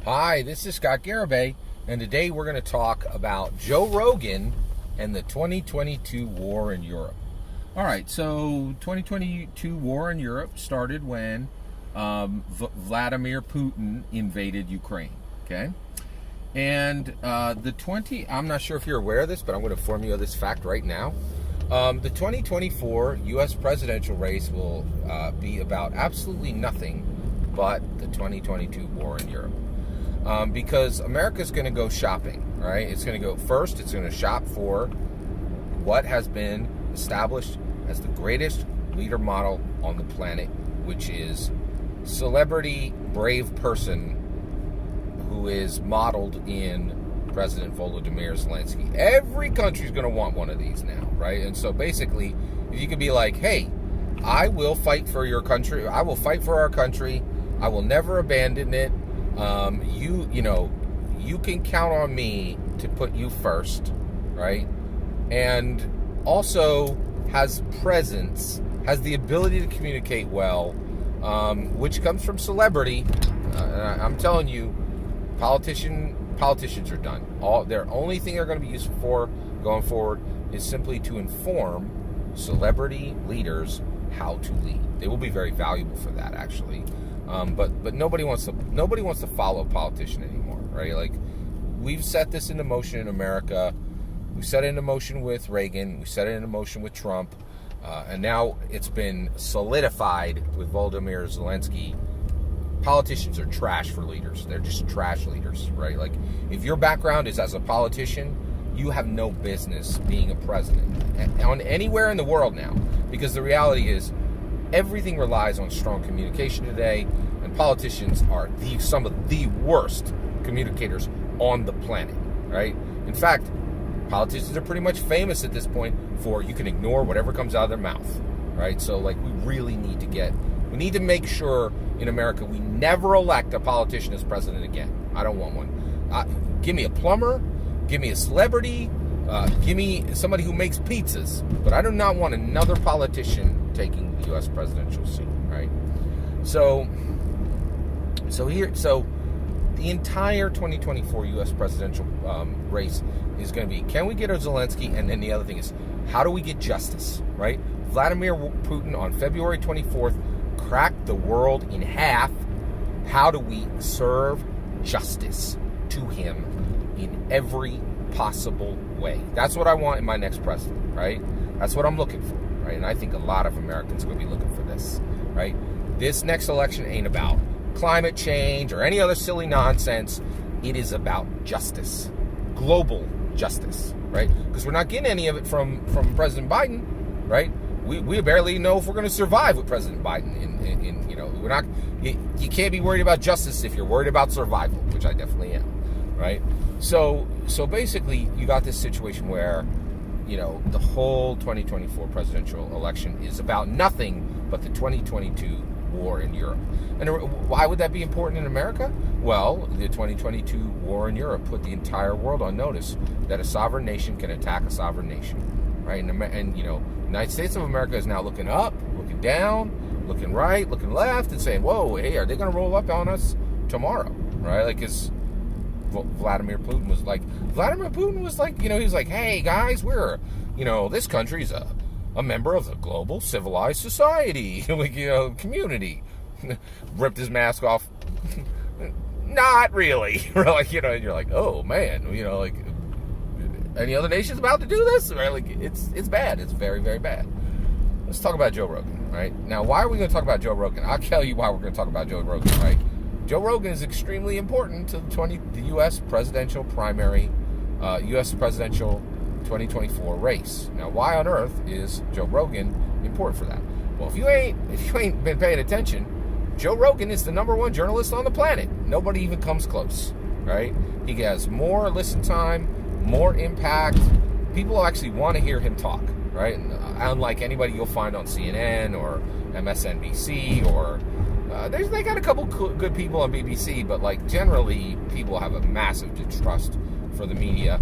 Hi, this is Scott Garibay, and today we're going to talk about Joe Rogan and the 2022 war in Europe. All right, so 2022 war in Europe started when Vladimir Putin invaded Ukraine, okay? And I'm not sure if you're aware of this, but I'm going to inform you of this fact right now. The 2024 U.S. presidential race will be about absolutely nothing but the 2022 war in Europe. Because America's going to go shopping, right? It's going to go first, it's going to shop for what has been established as the greatest leader model on the planet, which is celebrity, brave person who is modeled in President Volodymyr Zelensky. Every country's going to want one of these now, right? And so basically, if you could be like, hey, I will fight for your country, I will fight for our country, I will never abandon it. You can count on me to put you first, right? And also has presence, has the ability to communicate well, which comes from celebrity. I'm telling you, politicians are done. Their only thing they're going to be used for going forward is simply to inform celebrity leaders how to lead. They will be very valuable for that, actually. But nobody wants to follow a politician anymore, right? Like, we've set this into motion in America. We set it into motion with Reagan. We set it into motion with Trump. And now it's been solidified with Volodymyr Zelensky. Politicians are trash for leaders. They're just trash leaders, right? Like, if your background is as a politician, you have no business being a president on anywhere in the world now. Because the reality is, everything relies on strong communication today, and politicians are some of the worst communicators on the planet, right? In fact, politicians are pretty much famous at this point for you can ignore whatever comes out of their mouth, right? So, like, we need to make sure in America we never elect a politician as president again. I don't want one. Give me a plumber, give me a celebrity, give me somebody who makes pizzas, but I do not want another politician taking the U.S. presidential seat, right? So the entire 2024 U.S. presidential race is going to be, can we get a Zelensky? And then the other thing is, how do we get justice, right? Vladimir Putin on February 24th cracked the world in half. How do we serve justice to him in every possible way? That's what I want in my next president, right? That's what I'm looking for, right? And I think a lot of Americans are going to be looking for this, right? This next election ain't about climate change or any other silly nonsense. It is about justice, global justice, right? Because we're not getting any of it from President Biden, right? We barely know if we're going to survive with President Biden. We're not. You can't be worried about justice if you're worried about survival, which I definitely am, right? So basically, you got this situation where, the whole 2024 presidential election is about nothing but the 2022 war in Europe. And why would that be important in America? Well, the 2022 war in Europe put the entire world on notice that a sovereign nation can attack a sovereign nation, right? And the United States of America is now looking up, looking down, looking right, looking left, and saying, whoa, hey, are they going to roll up on us tomorrow, right? Like, it's Vladimir Putin was like, he was like, hey, guys, we're, this country's a member of the global civilized society, community. Ripped his mask off. Not really. And you're like, oh, man, any other nation's about to do this? Right? Like, it's bad. It's very, very bad. Let's talk about Joe Rogan, right? Now, why are we going to talk about Joe Rogan? I'll tell you why we're going to talk about Joe Rogan, right? Joe Rogan is extremely important to the U.S. presidential primary, U.S. presidential 2024 race. Now, why on earth is Joe Rogan important for that? Well, if you ain't been paying attention, Joe Rogan is the #1 journalist on the planet. Nobody even comes close, right? He has more listen time, more impact. People actually want to hear him talk, right? Unlike anybody you'll find on CNN or MSNBC or they got a couple good people on BBC, but like generally people have a massive distrust for the media.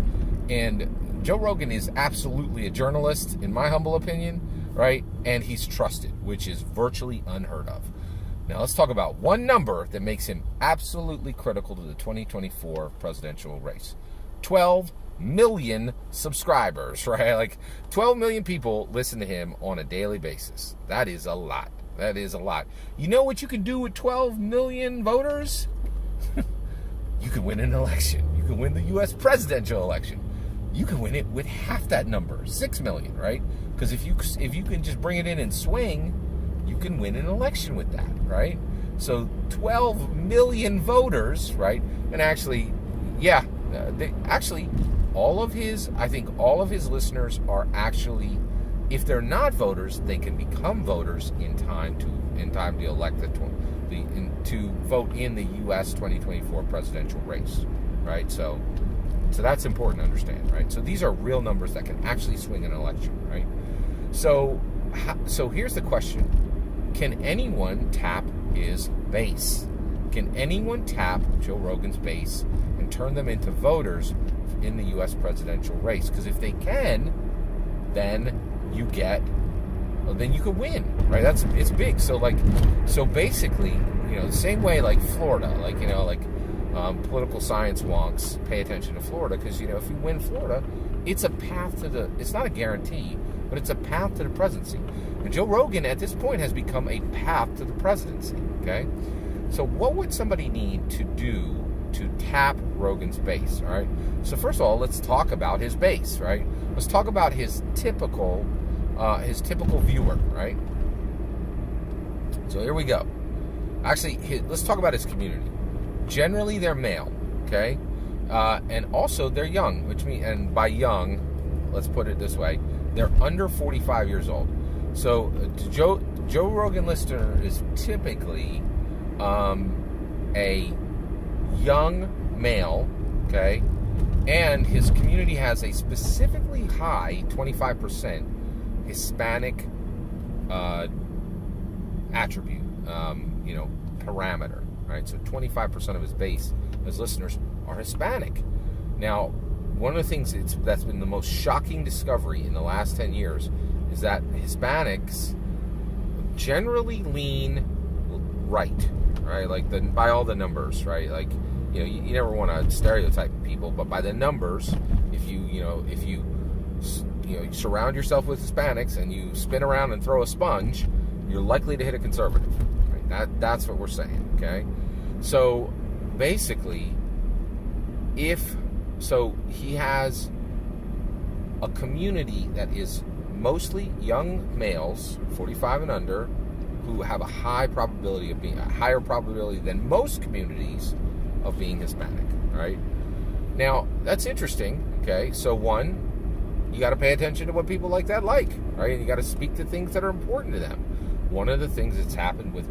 And Joe Rogan is absolutely a journalist, in my humble opinion, right? And he's trusted, which is virtually unheard of. Now let's talk about one number that makes him absolutely critical to the 2024 presidential race. 12 million subscribers, right? Like 12 million people listen to him on a daily basis. That is a lot. That is a lot. You know what you can do with 12 million voters? You can win an election. You can win the U.S. presidential election. You can win it with half that number, 6 million, right? Because if you can just bring it in and swing, you can win an election with that, right? So 12 million voters, right? And actually, yeah, all of his listeners are actually, if they're not voters, they can become voters in time to elect to vote in the U.S. 2024 presidential race, right? So that's important to understand, right? So these are real numbers that can actually swing an election, right? So here's the question. Can anyone tap his base? Can anyone tap Joe Rogan's base and turn them into voters in the U.S. presidential race? Because if they can, then you can win, right? It's big. So basically, the same way like Florida, political science wonks pay attention to Florida because, if you win Florida, it's a path it's not a guarantee, but it's a path to the presidency. And Joe Rogan at this point has become a path to the presidency, okay? So what would somebody need to do to tap Rogan's base, all right? So first of all, let's talk about his base, right? Let's talk about his typical viewer, right? So here we go. Actually, let's talk about his community. Generally, they're male, okay? And also, they're young, and by young, let's put it this way, they're under 45 years old. So Joe Rogan listener is typically a young male, okay? And his community has a specifically high 25% Hispanic attribute, parameter, right? So 25% of his base, his listeners, are Hispanic. Now, one of the things that's been the most shocking discovery in the last 10 years is that Hispanics generally lean right? Like by all the numbers, right? Like, you never want to stereotype people, but by the numbers, if you surround yourself with Hispanics and you spin around and throw a sponge, you're likely to hit a conservative. Right? That's what we're saying, okay? So basically, he has a community that is mostly young males, 45 and under, who have a higher probability than most communities of being Hispanic, right? Now, that's interesting, okay? So one, you got to pay attention to what people like that like, right? And you got to speak to things that are important to them. One of the things that's happened with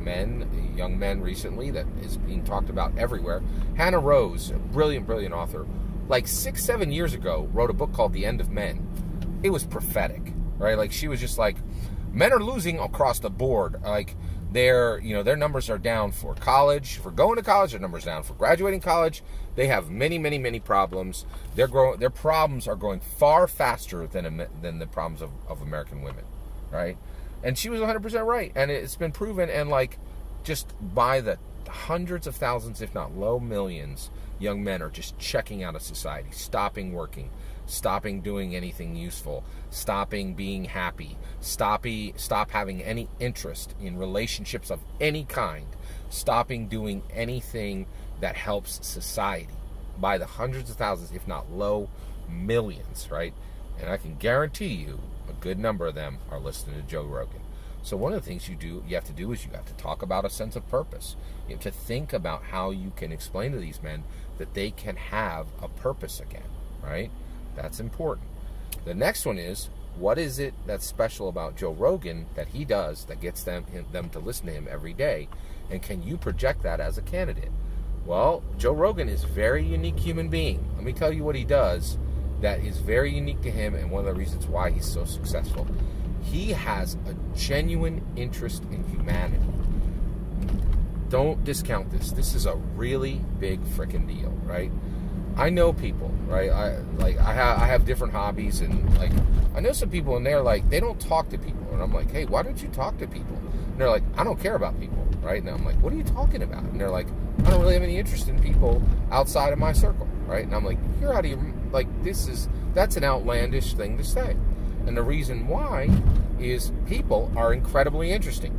young men recently that is being talked about everywhere, Hannah Rose, a brilliant author, like 6-7 years ago, wrote a book called The End of Men. It was prophetic, right? Like, she was just like, men are losing across the board. Like, their numbers are down for college, for going to college. Their numbers down for graduating college. They have many problems. Their problems are growing far faster than the problems of American women, right? And she was 100% right, and it's been proven. And just by the hundreds of thousands, if not low millions, young men are just checking out of society, stopping working, stopping doing anything useful, stopping being happy, stop having any interest in relationships of any kind, stopping doing anything that helps society, by the hundreds of thousands, if not low millions, right? And I can guarantee you a good number of them are listening to Joe Rogan. So one of the things you have to do is you have to talk about a sense of purpose. You have to think about how you can explain to these men that they can have a purpose again, right? That's important. The next one is, what is it that's special about Joe Rogan that he does that gets them to listen to him every day? And can you project that as a candidate? Well, Joe Rogan is a very unique human being. Let me tell you what he does that is very unique to him, and one of the reasons why he's so successful. He has a genuine interest in humanity. Don't discount this. This is a really big freaking deal, right? I know people, right? I have different hobbies, and I know some people, and they're like, they don't talk to people, and I'm like, hey, why don't you talk to people? And they're like, I don't care about people, right? And I'm like, what are you talking about? And they're like, I don't really have any interest in people outside of my circle, right? And I'm like, you're out of your, like, that's an outlandish thing to say. And the reason why is people are incredibly interesting.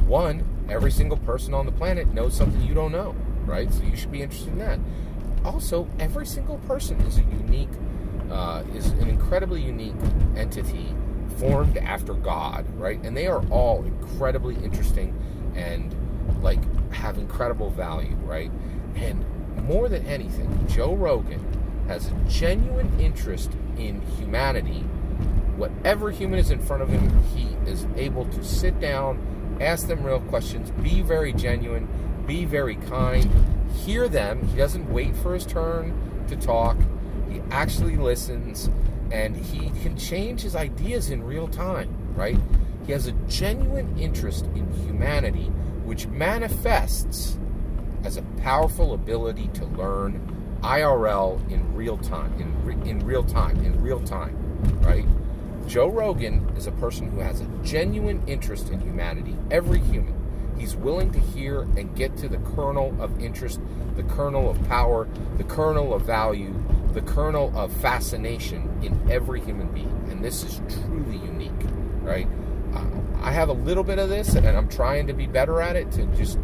One, every single person on the planet knows something you don't know, right? So you should be interested in that. Also, every single person is is an incredibly unique entity formed after God, right? And they are all incredibly interesting and like have incredible value, right? And more than anything, Joe Rogan has a genuine interest in humanity. Whatever human is in front of him, he is able to sit down, ask them real questions, be very genuine, be very kind, hear them. He doesn't wait for his turn to talk. He actually listens, and he can change his ideas in real time, right? He has a genuine interest in humanity, which manifests as a powerful ability to learn IRL in real time, in real time, right? Joe Rogan is a person who has a genuine interest in humanity, every human. He's willing to hear and get to the kernel of interest, the kernel of power, the kernel of value, the kernel of fascination in every human being. And this is truly unique, right? I have a little bit of this, and I'm trying to be better at it. To just,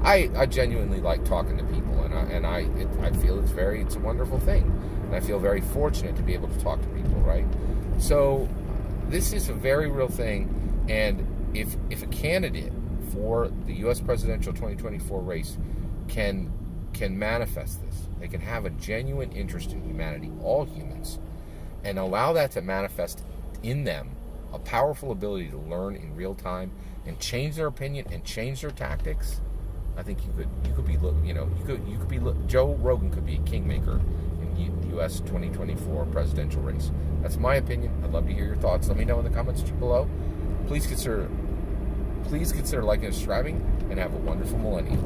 I genuinely like talking to people, and I feel it's a wonderful thing, and I feel very fortunate to be able to talk to people, right? So this is a very real thing, and if a candidate for the U.S. presidential 2024 race can manifest this, they can have a genuine interest in humanity, all humans, and allow that to manifest in them a powerful ability to learn in real time and change their opinion and change their tactics. I think Joe Rogan could be a kingmaker in the U.S. 2024 presidential race. That's my opinion. I'd love to hear your thoughts. Let me know in the comments below. Please consider liking and subscribing, and have a wonderful millennium.